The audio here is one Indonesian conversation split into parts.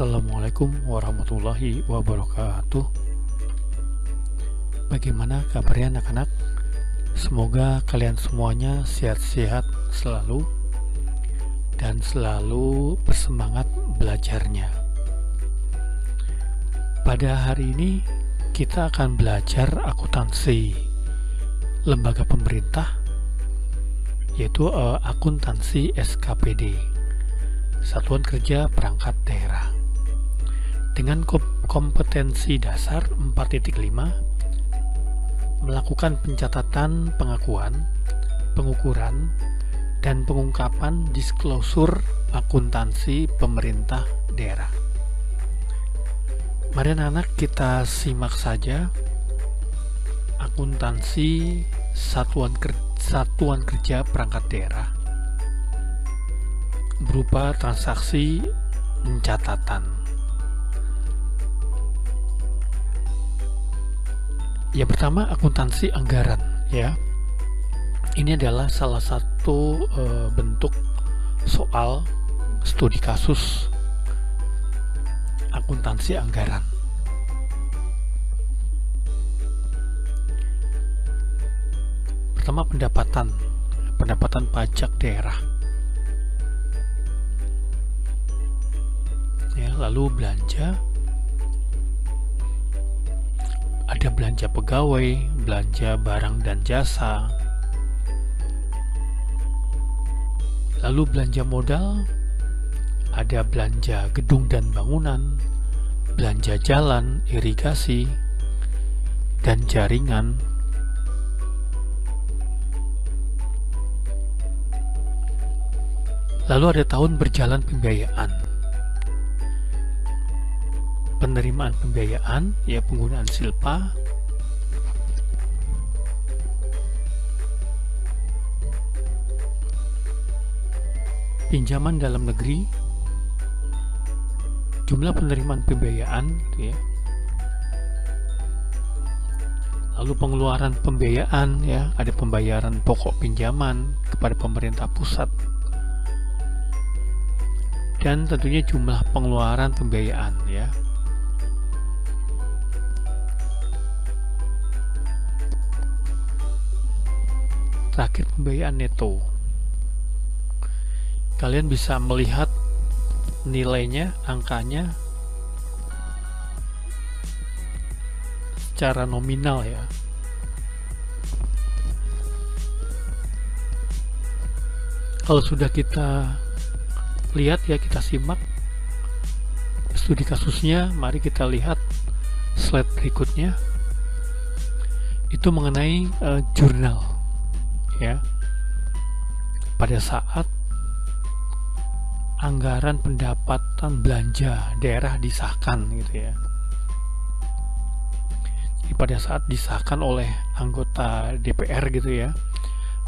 Assalamualaikum warahmatullahi wabarakatuh. Bagaimana kabarnya anak-anak? Semoga kalian semuanya sehat-sehat selalu dan selalu bersemangat belajarnya. Pada hari ini kita akan belajar akuntansi lembaga pemerintah, yaitu akuntansi SKPD, Satuan Kerja Perangkat Daerah, dengan kompetensi dasar 4.5, melakukan pencatatan pengakuan, pengukuran, dan pengungkapan disklosur akuntansi pemerintah daerah. Mari anak-anak kita simak saja akuntansi Satuan Kerja Perangkat Daerah berupa transaksi pencatatan. Yang pertama, akuntansi anggaran, ya. Ini adalah salah satu bentuk soal studi kasus akuntansi anggaran. Pertama, pendapatan pajak daerah. Ya, lalu belanja. Ada belanja pegawai, belanja barang dan jasa, lalu belanja modal, ada belanja gedung dan bangunan, belanja jalan, irigasi, dan jaringan. Lalu ada tahun berjalan pembiayaan. Penerimaan pembiayaan, ya, penggunaan silpa, pinjaman dalam negeri, jumlah penerimaan pembiayaan, ya, lalu pengeluaran pembiayaan, ya, ada pembayaran pokok pinjaman kepada pemerintah pusat, dan tentunya jumlah pengeluaran pembiayaan, ya. Terakhir, pembiayaan neto. Kalian bisa melihat nilainya, angkanya secara nominal, ya. Kalau sudah kita lihat, ya, kita simak studi kasusnya. Mari kita lihat slide berikutnya. Itu mengenai jurnal, ya, pada saat anggaran pendapatan belanja daerah disahkan, gitu ya. Jadi pada saat disahkan oleh anggota DPR, gitu ya,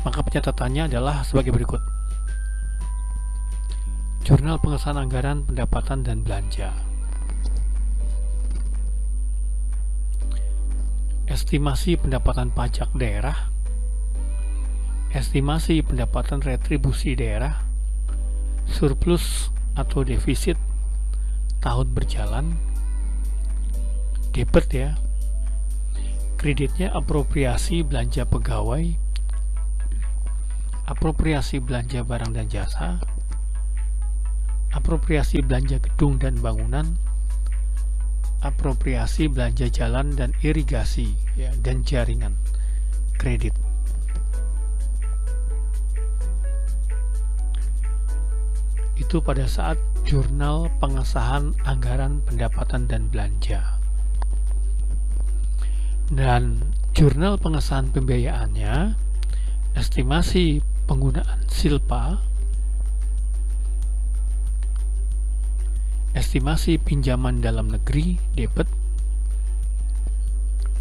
maka pencatatannya adalah sebagai berikut: Jurnal pengesahan anggaran pendapatan dan belanja, estimasi pendapatan pajak daerah, estimasi pendapatan retribusi daerah, surplus atau defisit tahun berjalan, debit, ya, kreditnya apropriasi belanja pegawai, apropriasi belanja barang dan jasa, apropriasi belanja gedung dan bangunan, apropriasi belanja jalan dan irigasi, ya, dan jaringan, kredit. Itu pada saat jurnal pengesahan anggaran pendapatan dan belanja. Dan jurnal pengesahan pembiayaannya, estimasi penggunaan silpa, estimasi pinjaman dalam negeri, debit,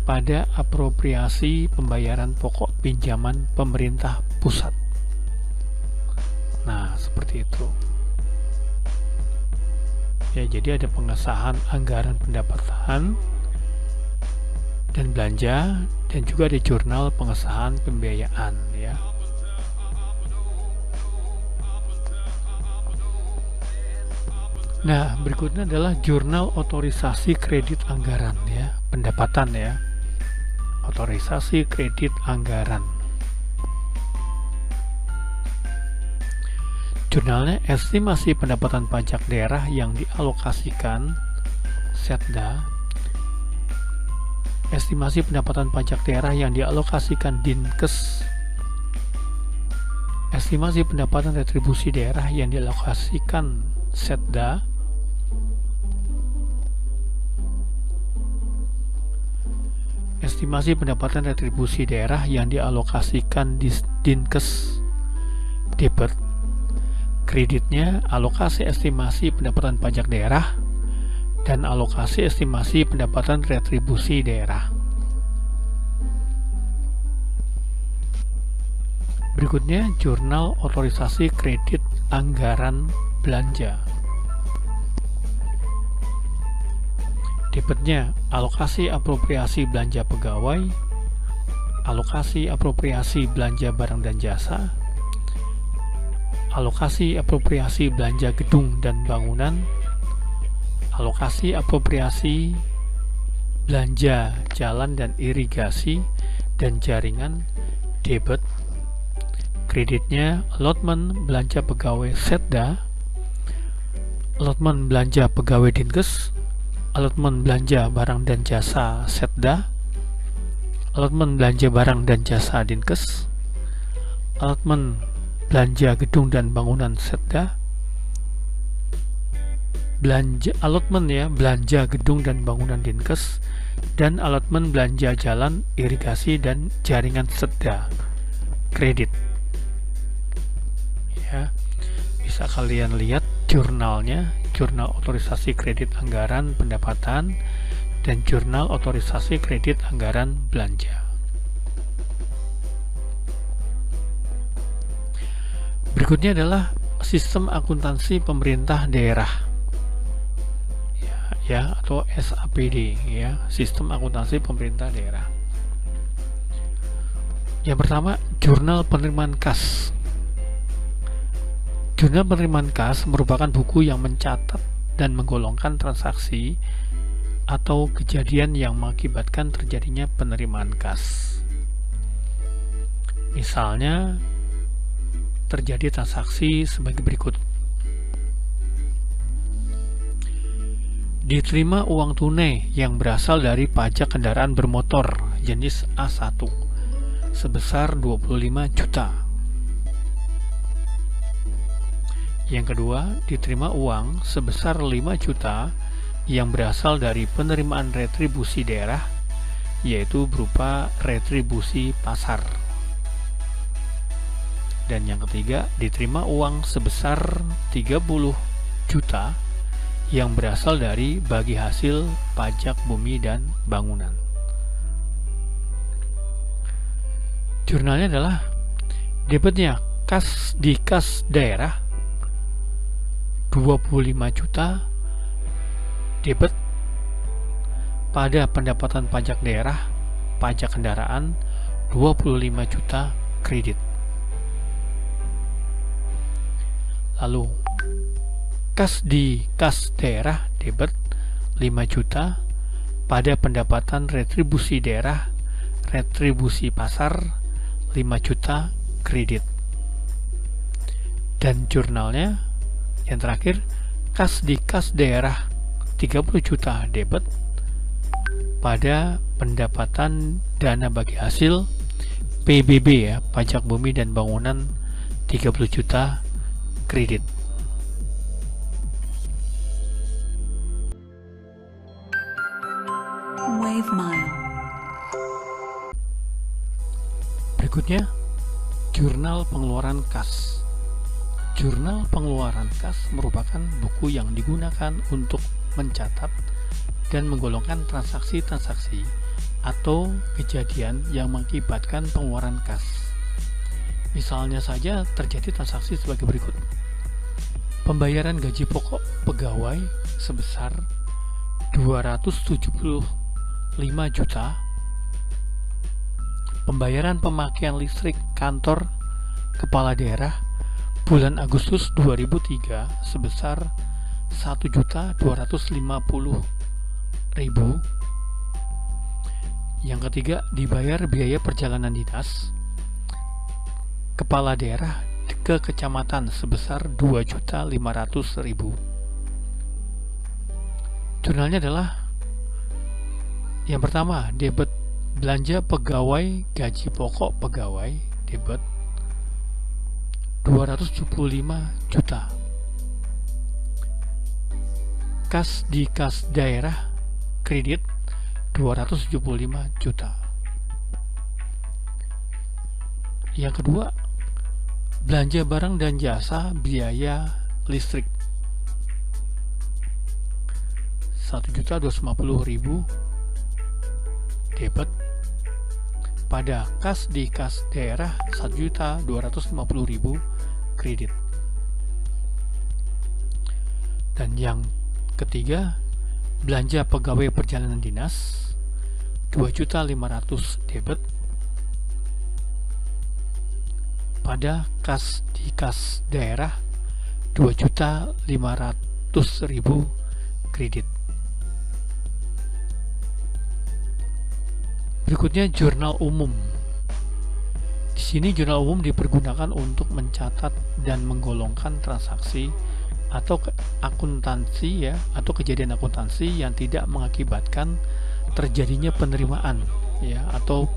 pada apropriasi pembayaran pokok pinjaman pemerintah pusat. Nah, seperti itu. Ya, jadi ada pengesahan anggaran pendapatan dan belanja, dan juga ada jurnal pengesahan pembiayaan, ya. Nah, berikutnya adalah jurnal otorisasi kredit anggaran ya, pendapatan ya. Otorisasi kredit anggaran. Jurnalnya estimasi pendapatan pajak daerah yang dialokasikan Setda. Estimasi pendapatan pajak daerah yang dialokasikan Dinkes. Estimasi pendapatan retribusi daerah yang dialokasikan Setda. Estimasi pendapatan retribusi daerah yang dialokasikan Dinkes. Debit. Kreditnya alokasi estimasi pendapatan pajak daerah dan alokasi estimasi pendapatan retribusi daerah. Berikutnya jurnal otorisasi kredit anggaran belanja. Debitnya alokasi apropriasi belanja pegawai, alokasi apropriasi belanja barang dan jasa, alokasi apropriasi belanja gedung dan bangunan, alokasi apropriasi belanja jalan dan irigasi dan jaringan. Debit. Kreditnya allotment belanja pegawai Setda, allotment belanja pegawai Dinkes, allotment belanja barang dan jasa Setda, allotment belanja barang dan jasa Dinkes, allotment belanja gedung dan bangunan Setda, allotment ya, belanja gedung dan bangunan Dinkes, dan allotment belanja jalan, irigasi dan jaringan Setda. Kredit. Ya, bisa kalian lihat jurnalnya, jurnal otorisasi kredit anggaran pendapatan dan jurnal otorisasi kredit anggaran belanja. Berikutnya adalah sistem akuntansi pemerintah daerah ya, atau SAPD ya, sistem akuntansi pemerintah daerah. Yang pertama, jurnal penerimaan kas. Jurnal penerimaan kas merupakan buku yang mencatat dan menggolongkan transaksi atau kejadian yang mengakibatkan terjadinya penerimaan kas. Misalnya, terjadi transaksi sebagai berikut. Diterima uang tunai yang berasal dari pajak kendaraan bermotor jenis A1 sebesar 25 juta. Yang kedua, diterima uang sebesar 5 juta yang berasal dari penerimaan retribusi daerah, yaitu berupa retribusi pasar. Dan yang ketiga, diterima uang sebesar 30 juta yang berasal dari bagi hasil pajak bumi dan bangunan. Jurnalnya adalah debitnya kas di kas daerah 25 juta debit, pada pendapatan pajak daerah pajak kendaraan 25 juta kredit. Lalu kas di kas daerah debit 5 juta, pada pendapatan retribusi daerah retribusi pasar 5 juta kredit. Dan jurnalnya yang terakhir, kas di kas daerah 30 juta debit, pada pendapatan dana bagi hasil PBB ya, pajak bumi dan bangunan 30 juta kredit. Wave Mile. Berikutnya, jurnal pengeluaran kas. Jurnal pengeluaran kas merupakan buku yang digunakan untuk mencatat dan menggolongkan transaksi-transaksi atau kejadian yang mengakibatkan pengeluaran kas. Misalnya saja terjadi transaksi sebagai berikut. Pembayaran gaji pokok pegawai sebesar 275 juta. Pembayaran pemakaian listrik kantor kepala daerah bulan Agustus 2003 sebesar 1.250.000. Yang ketiga, dibayar biaya perjalanan dinas kepala daerah ke kecamatan sebesar 2.500.000. Jurnalnya adalah yang pertama, debit belanja pegawai gaji pokok pegawai debit 275 juta. Kas di kas daerah kredit 275 juta. Yang kedua, belanja barang dan jasa biaya listrik 1.250.000 debit pada kas di kas daerah 1.250.000 kredit. Dan yang ketiga, belanja pegawai perjalanan dinas 2.500.000 debit pada kas di kas daerah 2.500.000 kredit. Berikutnya, jurnal umum. Di sini jurnal umum dipergunakan untuk mencatat dan menggolongkan transaksi atau akuntansi ya, atau kejadian akuntansi yang tidak mengakibatkan terjadinya penerimaan ya atau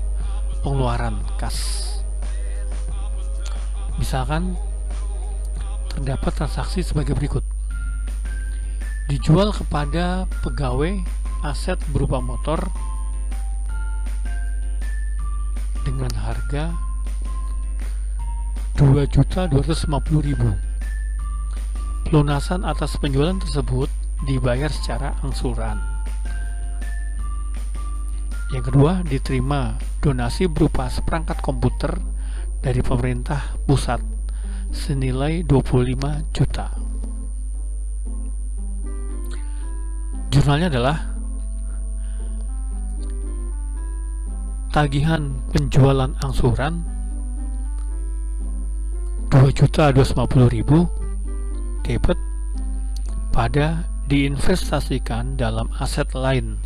pengeluaran kas. Misalkan terdapat transaksi sebagai berikut. Dijual kepada pegawai aset berupa motor dengan harga 2.250.000. Pelunasan atas penjualan tersebut dibayar secara angsuran. Yang kedua, diterima donasi berupa seperangkat komputer dari pemerintah pusat senilai 25 juta. Jurnalnya adalah tagihan penjualan angsuran 2.250.000 debit pada diinvestasikan dalam aset lain.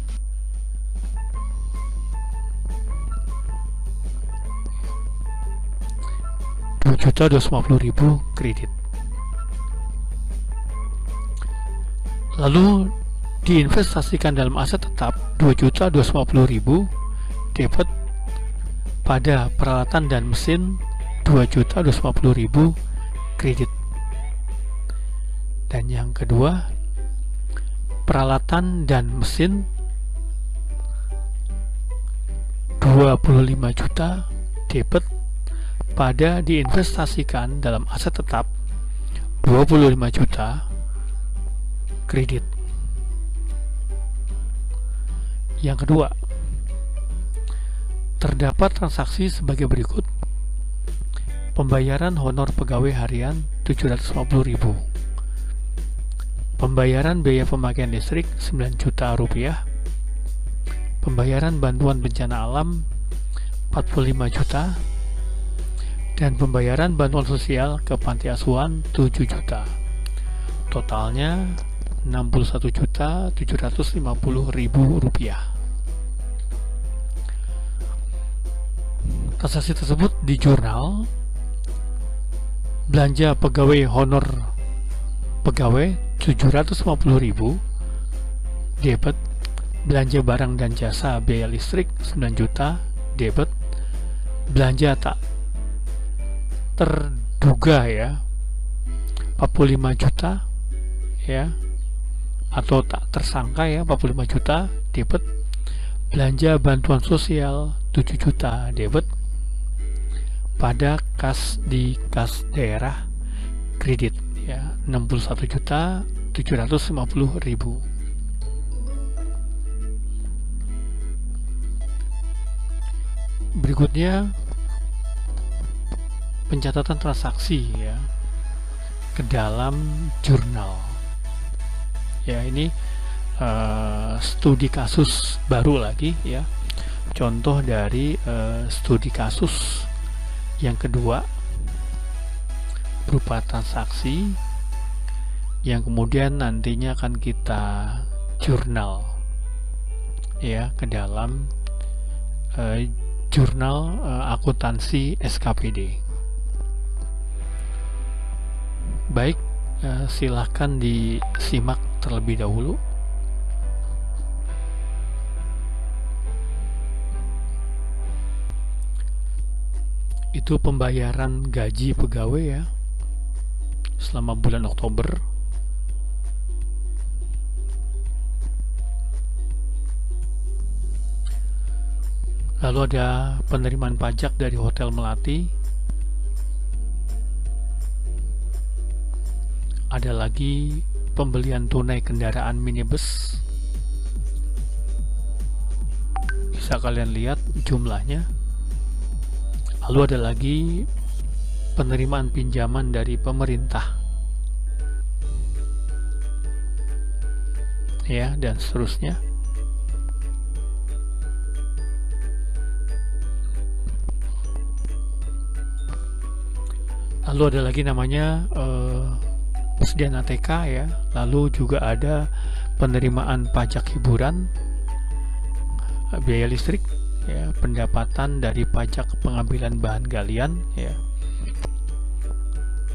Rp2.250.000 kredit. Lalu diinvestasikan dalam aset tetap 2.250.000 debit pada peralatan dan mesin 2.250.000 kredit. Dan yang kedua, peralatan dan mesin 25 juta debit pada diinvestasikan dalam aset tetap 25 juta kredit. Yang kedua, terdapat transaksi sebagai berikut. Pembayaran honor pegawai harian 750.000. Pembayaran biaya pemakaian listrik 9 juta rupiah. Pembayaran bantuan bencana alam 45 juta. Dan pembayaran bantuan sosial ke panti asuhan 7 juta. Totalnya 61.750.000 rupiah. Transaksi tersebut di jurnal belanja pegawai honor pegawai 750.000 debit, belanja barang dan jasa biaya listrik 9 juta debit, belanja tak terduga ya 45 juta ya, atau tak tersangka ya 45 juta debit, belanja bantuan sosial 7 juta debit pada kas di kas daerah kredit ya 61.750.000. Berikutnya pencatatan transaksi ya ke dalam jurnal. Ya ini studi kasus baru lagi ya. Contoh dari studi kasus yang kedua berupa transaksi yang kemudian nantinya akan kita jurnal ya ke dalam jurnal akuntansi SKPD. Baik, silahkan disimak terlebih dahulu. Itu pembayaran gaji pegawai ya selama bulan Oktober. Lalu ada penerimaan pajak dari Hotel Melati. Ada lagi pembelian tunai kendaraan minibus. Bisa kalian lihat jumlahnya. Lalu ada lagi penerimaan pinjaman dari pemerintah. Ya, dan seterusnya. Lalu ada lagi namanya persediaan ATK ya. Lalu juga ada penerimaan pajak hiburan, biaya listrik ya, pendapatan dari pajak pengambilan bahan galian ya.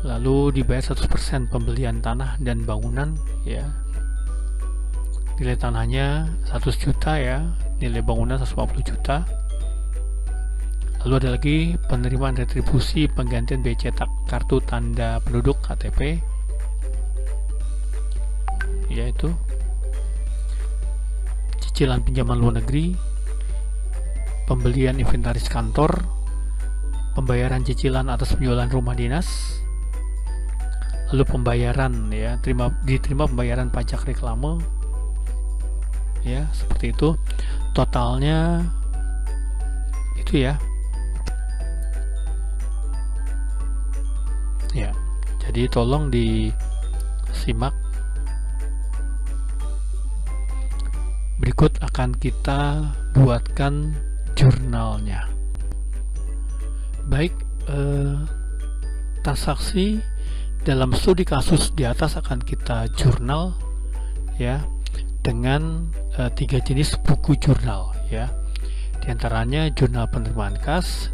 Lalu dibayar 100% pembelian tanah dan bangunan ya. Nilai tanahnya 100 juta ya, nilai bangunan 150 juta. Lalu ada lagi penerimaan retribusi penggantian biaya cetak kartu tanda penduduk KTP, yaitu cicilan pinjaman luar negeri, pembelian inventaris kantor, pembayaran cicilan atas penjualan rumah dinas, lalu pembayaran ya, diterima pembayaran pajak reklame ya, seperti itu. Totalnya itu ya. Ya, jadi tolong disimak. Berikut akan kita buatkan jurnalnya. Baik, transaksi dalam studi kasus di atas akan kita jurnal ya dengan 3 jenis buku jurnal ya. Di antaranya jurnal penerimaan kas,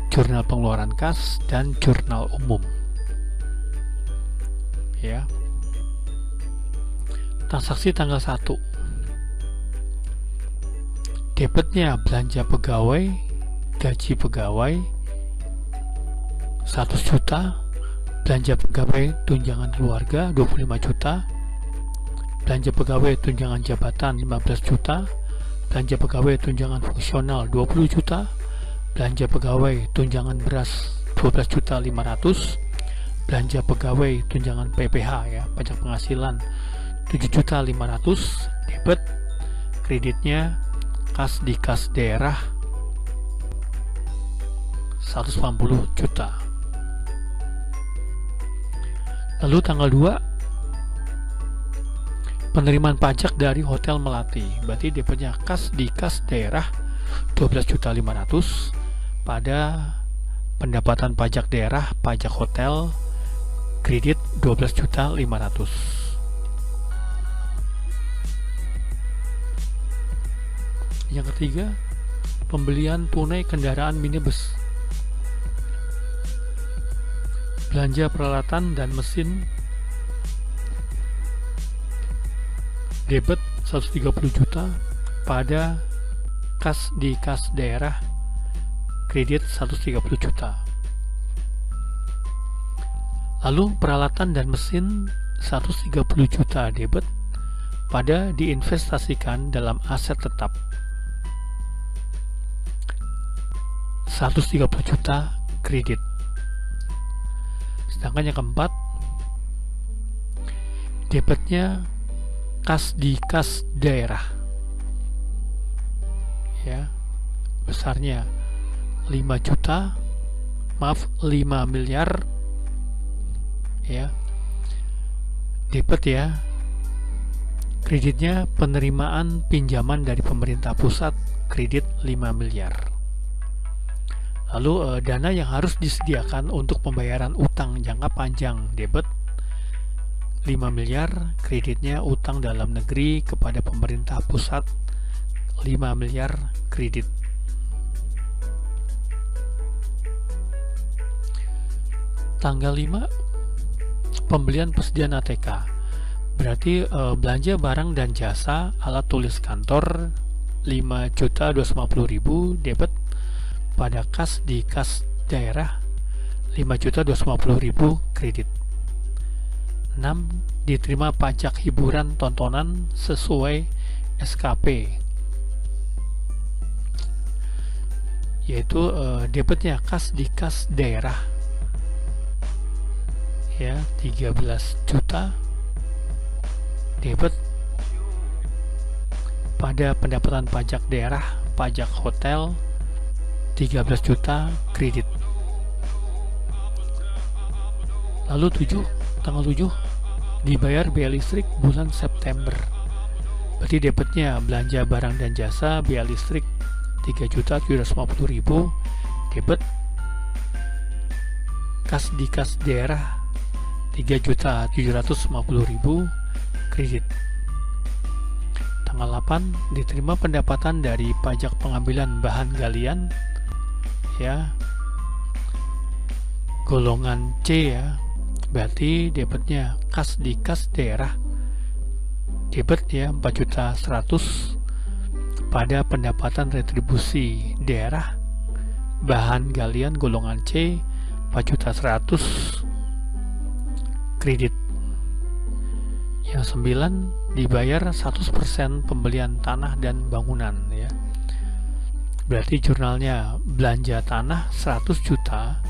jurnal pengeluaran kas, dan jurnal umum ya. Transaksi tanggal 1, debitnya belanja pegawai, gaji pegawai 100 juta, belanja pegawai tunjangan keluarga 25 juta, belanja pegawai tunjangan jabatan 15 juta, belanja pegawai tunjangan fungsional 20 juta, belanja pegawai tunjangan beras 12.500.000, belanja pegawai tunjangan PPH ya, pajak penghasilan 7.500.000, debit. Kreditnya kas di kas daerah 180 juta. Lalu tanggal 2, penerimaan pajak dari Hotel Melati. Berarti debitnya kas di kas daerah 12.500.000 pada pendapatan pajak daerah, pajak hotel, kredit 12.500.000. Yang ketiga, pembelian tunai kendaraan minibus, belanja peralatan dan mesin, debit 130 juta pada kas di kas daerah, kredit 130 juta. Lalu peralatan dan mesin 130 juta debit pada diinvestasikan dalam aset tetap, 130 juta kredit. Sedangkan yang keempat, debitnya kas di kas daerah ya, besarnya 5 miliar ya, debit ya. Kreditnya penerimaan pinjaman dari pemerintah pusat, kredit 5 miliar. Lalu dana yang harus disediakan untuk pembayaran utang jangka panjang, debit. 5 miliar, kreditnya utang dalam negeri kepada pemerintah pusat 5 miliar kredit. Tanggal 5, pembelian persediaan ATK. Berarti belanja barang dan jasa alat tulis kantor 5.250.000 debit pada kas di kas daerah 5.250.000 kredit. 6. Diterima pajak hiburan tontonan sesuai SKP, yaitu debitnya kas di kas daerah ya 13 juta debit pada pendapatan pajak daerah, pajak hotel 13 juta kredit. Lalu tanggal 7 dibayar biaya listrik bulan September. Berarti debitnya belanja barang dan jasa biaya listrik 3.750.000 debit kas di kas daerah 3.750.000 kredit. Tanggal 8 diterima pendapatan dari pajak pengambilan bahan galian ya golongan C ya, berarti debitnya kas di kas daerah debit ya 4.100.000 pada pendapatan retribusi daerah bahan galian golongan C 4.100.000 kredit. Yang 9 dibayar 100% pembelian tanah dan bangunan ya. Berarti jurnalnya belanja tanah 100 juta,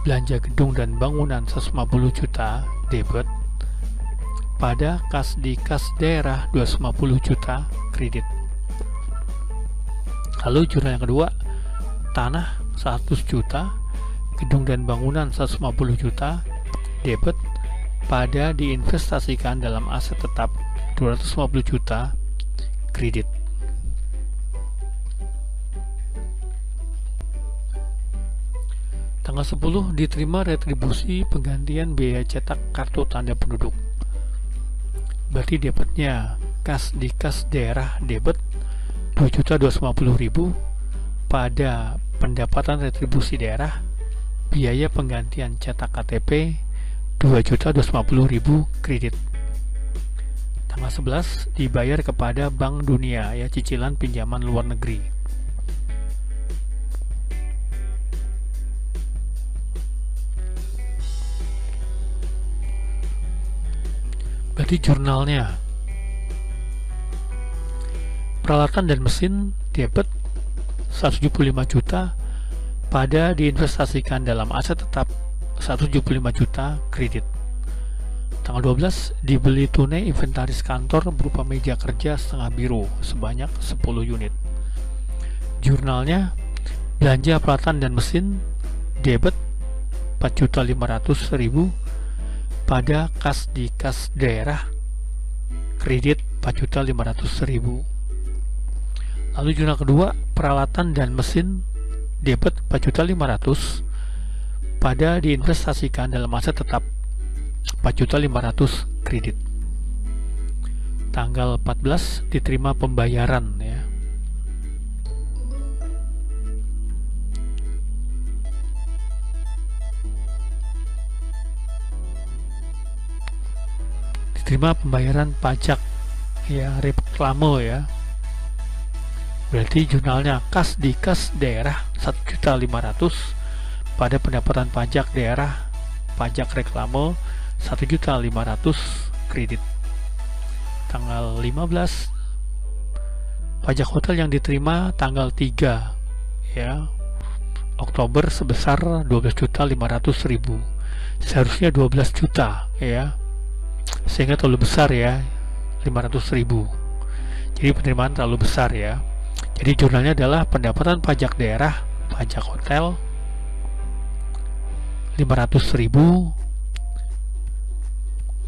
belanja gedung dan bangunan 150 juta debit pada kas di kas daerah 250 juta kredit. Lalu jurnal yang kedua, tanah 100 juta, gedung dan bangunan 150 juta debit pada diinvestasikan dalam aset tetap 250 juta kredit. Tanggal 10 diterima retribusi penggantian biaya cetak kartu tanda penduduk. Berarti debitnya kas di kas daerah debit 2.250.000 pada pendapatan retribusi daerah biaya penggantian cetak KTP 2.250.000 kredit. Tanggal 11 dibayar kepada Bank Dunia ya cicilan pinjaman luar negeri. Berarti jurnalnya peralatan dan mesin debit 175 juta pada diinvestasikan dalam aset tetap 175 juta kredit. Tanggal 12 dibeli tunai inventaris kantor berupa meja kerja setengah biru sebanyak 10 unit. Jurnalnya belanja peralatan dan mesin debit 4.500.000 pada kas di kas daerah kredit 4.500.000. Lalu jurnal kedua peralatan dan mesin debit 4.500.000 pada diinvestasikan dalam aset tetap 4.500.000 kredit. Tanggal 14 diterima pembayaran ya. Diterima pembayaran pajak ya reklame ya. Berarti jurnalnya kas di kas daerah 1.500.000 pada pendapatan pajak daerah pajak reklame 1.500.000 kredit. Tanggal 15 pajak hotel yang diterima tanggal 3 ya Oktober sebesar 12.500.000. Seharusnya 12 juta ya, sehingga terlalu besar ya 500.000. Jadi penerimaan terlalu besar ya. Jadi jurnalnya adalah pendapatan pajak daerah pajak hotel 500.000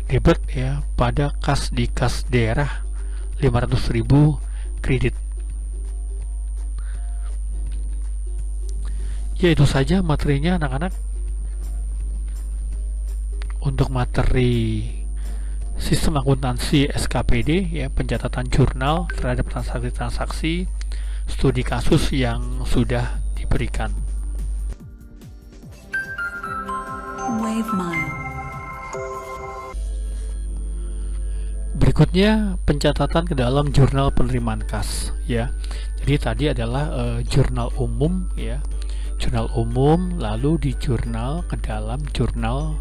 debit ya pada kas di kas daerah 500.000 kredit. Ya itu saja materinya anak-anak. Untuk materi sistem akuntansi SKPD, ya, pencatatan jurnal terhadap transaksi-transaksi studi kasus yang sudah diberikan. Wave Mile. Berikutnya pencatatan ke dalam jurnal penerimaan kas, ya. Jadi tadi adalah jurnal umum, ya, jurnal umum, lalu di jurnal ke dalam jurnal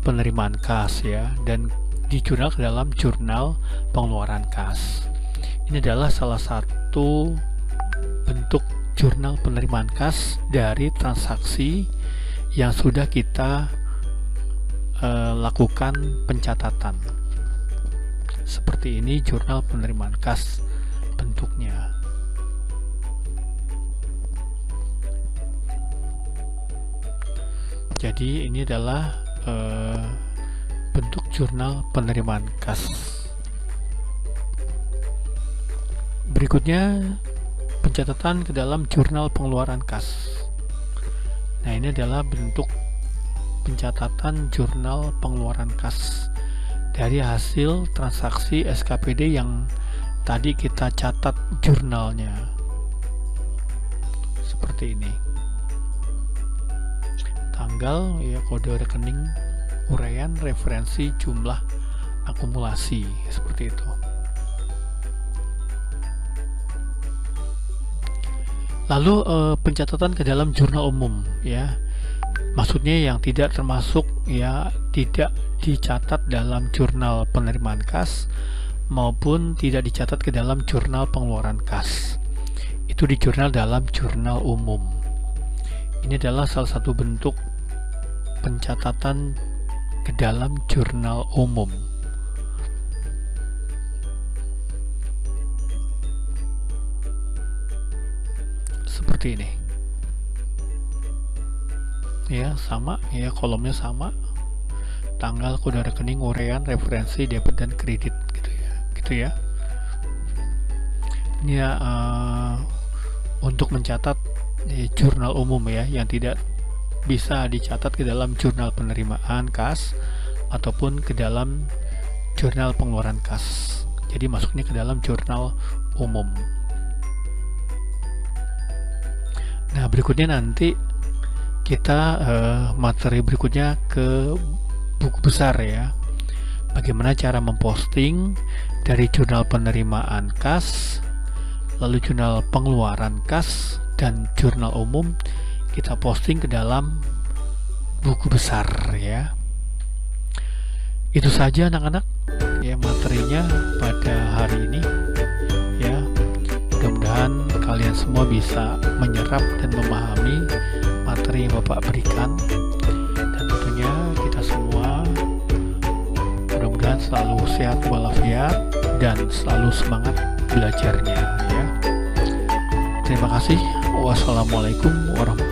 penerimaan kas, ya, dan di jurnal ke dalam jurnal pengeluaran kas. Ini adalah salah satu bentuk jurnal penerimaan kas dari transaksi yang sudah kita lakukan pencatatan. Seperti ini jurnal penerimaan kas bentuknya. Jadi ini adalah bentuk jurnal penerimaan kas. Berikutnya pencatatan ke dalam jurnal pengeluaran kas. Nah, ini adalah bentuk pencatatan jurnal pengeluaran kas dari hasil transaksi SKPD yang tadi kita catat jurnalnya. Seperti ini. Tanggal, ya, kode rekening, uraian, referensi, jumlah, akumulasi, seperti itu. Lalu pencatatan ke dalam jurnal umum, ya, maksudnya yang tidak termasuk, ya, tidak dicatat dalam jurnal penerimaan kas maupun tidak dicatat ke dalam jurnal pengeluaran kas. Itu di jurnal dalam jurnal umum. Ini adalah salah satu bentuk pencatatan ke dalam jurnal umum. Seperti ini. Ya, sama, ya, kolomnya sama. Tanggal, kode rekening, uraian, referensi, debit dan kredit, gitu ya. Gitu ya. Ini ya, untuk mencatat jurnal umum, ya, yang tidak bisa dicatat ke dalam jurnal penerimaan kas ataupun ke dalam jurnal pengeluaran kas. Jadi masuknya ke dalam jurnal umum. Nah, berikutnya nanti kita materi berikutnya ke buku besar, ya. Bagaimana cara memposting dari jurnal penerimaan kas, lalu jurnal pengeluaran kas dan jurnal umum kita posting ke dalam buku besar, ya. Itu saja anak-anak, ya, materinya pada hari ini, ya. Mudah-mudahan kalian semua bisa menyerap dan memahami materi yang Bapak berikan, dan tentunya kita semua mudah-mudahan selalu sehat walafiat dan selalu semangat belajarnya, ya. Terima kasih. Wassalamualaikum warahmatullahi wabarakatuh.